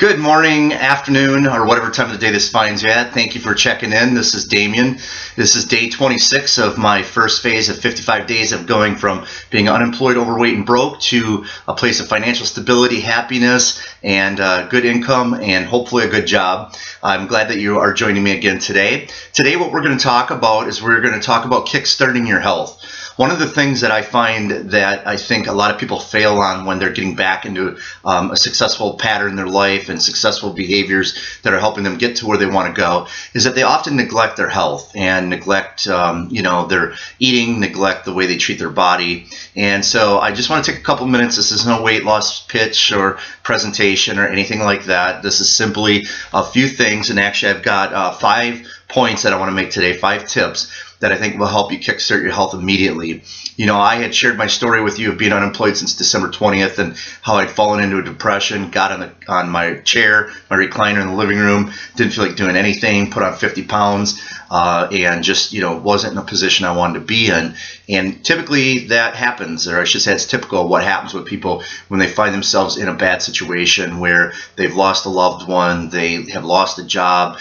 Good morning, afternoon, or whatever time of the day this finds you at. Thank you for checking in. This is Damien. This is day 26 of my first phase of 55 days of going from being unemployed, overweight, and broke to a place of financial stability, happiness, and good income, and hopefully a good job. I'm glad that you are joining me again today. Today what we're going to talk about is we're going to talk about kickstarting your health. One of the things that I find that I think a lot of people fail on when they're getting back into a successful pattern in their life and successful behaviors that are helping them get to where they want to go is that they often neglect their health and neglect their eating, neglect the way they treat their body. And so I just want to take a couple minutes. This is no weight loss pitch or presentation or anything like that. This is simply a few things, and actually I've got 5 points that I want to make today, 5 tips that I think will help you kickstart your health immediately. You know, I had shared my story with you of being unemployed since December 20th and how I'd fallen into a depression, got on my chair, my recliner in the living room, didn't feel like doing anything, put on 50 pounds, and just, wasn't in a position I wanted to be in. And typically that happens, or I should say it's typical of what happens with people when they find themselves in a bad situation where they've lost a loved one, they have lost a job,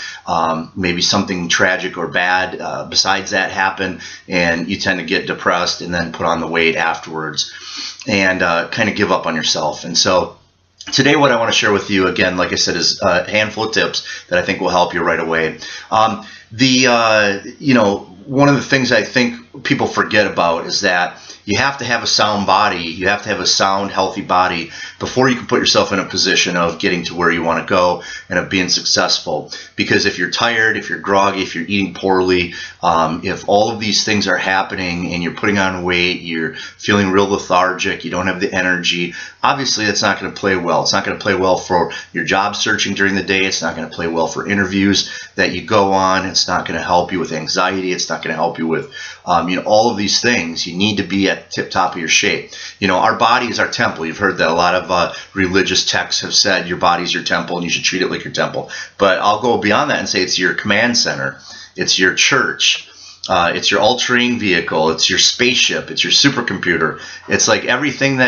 maybe something tragic or bad besides that happened, and you tend to get depressed and then put on the weight afterwards and kind of give up on yourself. And so today what I want to share with you, again, like I said, is a handful of tips that I think will help you right away. One of the things I think people forget about is that you have to have a sound body, you have to have a sound, healthy body before you can put yourself in a position of getting to where you want to go and of being successful. Because if you're tired, if you're groggy, if you're eating poorly, if all of these things are happening and you're putting on weight, you're feeling real lethargic, you don't have the energy, obviously that's not going to play well. It's not going to play well for your job searching during the day. It's not going to play well for interviews that you go on. It's not going to help you with anxiety. It's not going to help you with all of these things. You need to be at tip top of your shape. Our body is our temple. You've heard that a lot of religious texts have said your body's your temple and you should treat it like your temple. But I'll go beyond that and say it's your command center. It's your church. It's your all-terrain vehicle. It's your spaceship. It's your supercomputer. It's like everything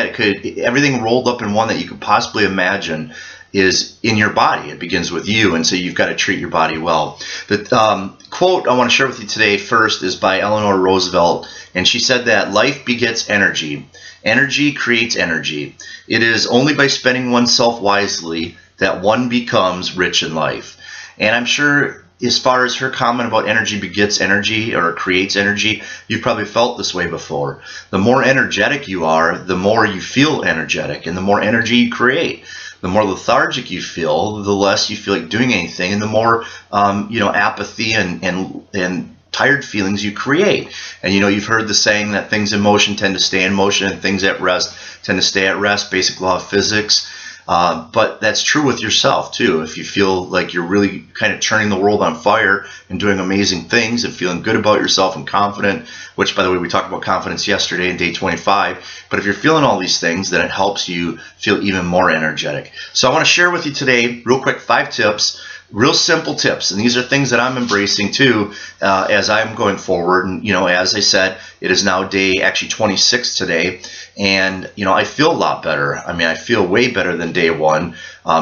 rolled up in one that you could possibly imagine is in your body. It begins with you, and so you've got to treat your body well. The quote I want to share with you today first is by Eleanor Roosevelt, and she said that life begets energy. Energy creates energy. It is only by spending oneself wisely that one becomes rich in life. And I'm sure as far as her comment about energy begets energy or creates energy, you've probably felt this way before. The more energetic you are, the more you feel energetic, and the more energy you create. The more lethargic you feel, the less you feel like doing anything, and the more apathy and tired feelings you create. And you've heard the saying that things in motion tend to stay in motion and things at rest tend to stay at rest, basic law of physics. But that's true with yourself too. If you feel like you're really kind of turning the world on fire and doing amazing things and feeling good about yourself and confident, which, by the way, we talked about confidence yesterday in day 25. But if you're feeling all these things, then it helps you feel even more energetic. So I want to share with you today, real quick, 5 tips. Real simple tips, and these are things that I'm embracing too as I'm going forward. And as I said, it is now day 26 today, and I feel a lot better. I mean, I feel way better than day 1,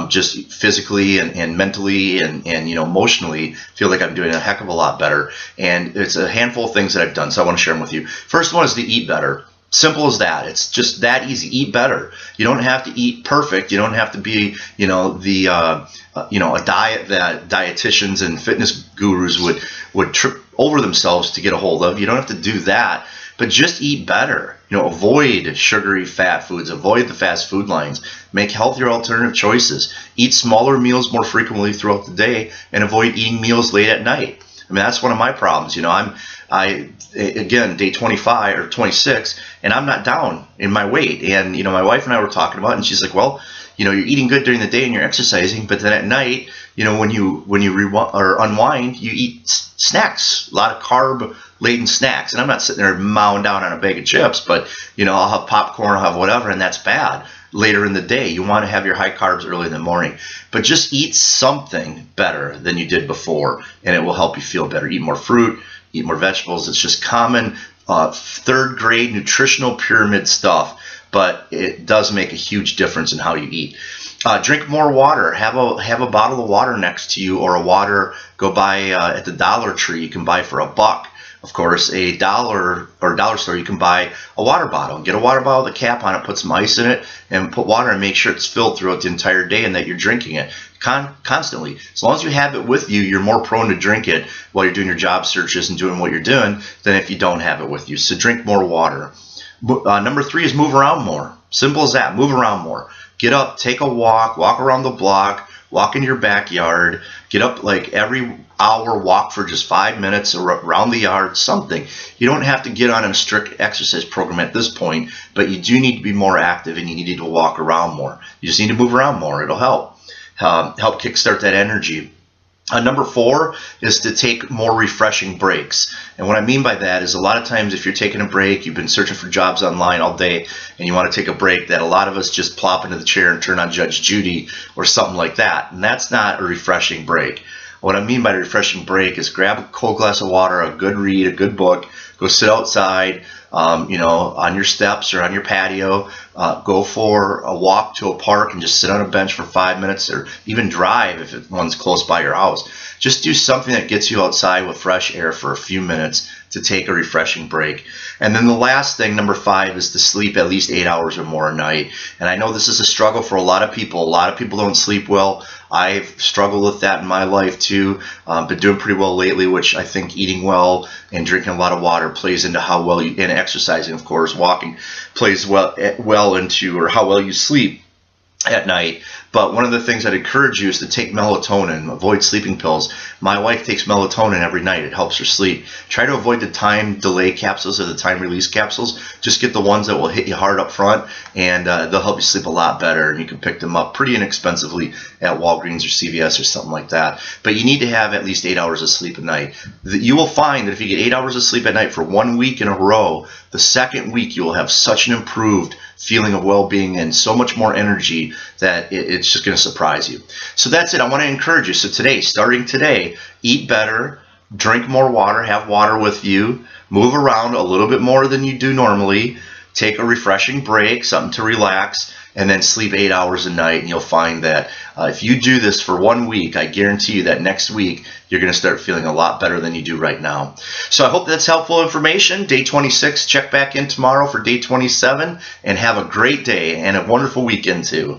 just physically and mentally and emotionally. Feel like I'm doing a heck of a lot better. And it's a handful of things that I've done, so I want to share them with you. First one is to eat better. Simple as that. It's just that easy. Eat better. You don't have to eat perfect. You don't have to be, a diet that dietitians and fitness gurus would trip over themselves to get a hold of. You don't have to do that, but just eat better. Avoid sugary fat foods. Avoid the fast food lines. Make healthier alternative choices. Eat smaller meals more frequently throughout the day, and avoid eating meals late at night. I mean, that's one of my problems. Again, day 25 or 26, and I'm not down in my weight. And, my wife and I were talking about it, and she's like, well, you're eating good during the day and you're exercising, but then at night, when you unwind, you eat snacks, a lot of carb-laden snacks. And I'm not sitting there mowing down on a bag of chips, but, I'll have popcorn, I'll have whatever, and that's bad. Later in the day, you want to have your high carbs early in the morning, but just eat something better than you did before, and it will help you feel better. Eat more fruit, eat more vegetables. It's just common 3rd grade nutritional pyramid stuff, but it does make a huge difference in how you eat. Drink more water. Have a bottle of water next to you, or a water. Go buy at the Dollar Tree. You can buy for $1. Of course, a dollar or dollar store, you can buy a water bottle. Get a water bottle with a cap on it, put some ice in it, and put water, and make sure it's filled throughout the entire day and that you're drinking it constantly. As long as you have it with you, you're more prone to drink it while you're doing your job searches and doing what you're doing than if you don't have it with you. So drink more water. Number 3 is move around more. Simple as that. Move around more. Get up, take a walk around the block, walk in your backyard, get up like every hour, walk for just 5 minutes around the yard, something. You don't have to get on a strict exercise program at this point, but you do need to be more active, and you need to walk around more. You just need to move around more. It'll help kickstart that energy. Number 4 is to take more refreshing breaks. And what I mean by that is, a lot of times if you're taking a break, you've been searching for jobs online all day and you want to take a break, that a lot of us just plop into the chair and turn on Judge Judy or something like that. And that's not a refreshing break. What I mean by a refreshing break is grab a cold glass of water, a good read, a good book, go sit outside, on your steps or on your patio, go for a walk to a park and just sit on a bench for 5 minutes, or even drive if one's close by your house. Just do something that gets you outside with fresh air for a few minutes to take a refreshing break. And then the last thing, number 5, is to sleep at least 8 hours or more a night. And I know this is a struggle for a lot of people. A lot of people don't sleep well. I've struggled with that in my life too. Been doing pretty well lately, which I think eating well and drinking a lot of water plays into how well you, and exercising, of course, walking plays well into, or how well you sleep at night. But one of the things I'd encourage you is to take melatonin. Avoid sleeping pills. My wife takes melatonin every night. It helps her sleep. Try to avoid the time delay capsules or the time release capsules. Just get the ones that will hit you hard up front, and they'll help you sleep a lot better. And you can pick them up pretty inexpensively at Walgreens or CVS or something like that. But you need to have at least 8 hours of sleep a night. You will find that if you get 8 hours of sleep at night for 1 week in a row, the second week you will have such an improved feeling of well-being and so much more energy that it's just going to surprise you. So that's it. I want to encourage you. So today, starting today, eat better, drink more water, have water with you, move around a little bit more than you do normally, take a refreshing break, something to relax, and then sleep 8 hours a night. And you'll find that if you do this for 1 week, I guarantee you that next week you're going to start feeling a lot better than you do right now. So I hope that's helpful information. Day 26, check back in tomorrow for day 27, and have a great day and a wonderful weekend too.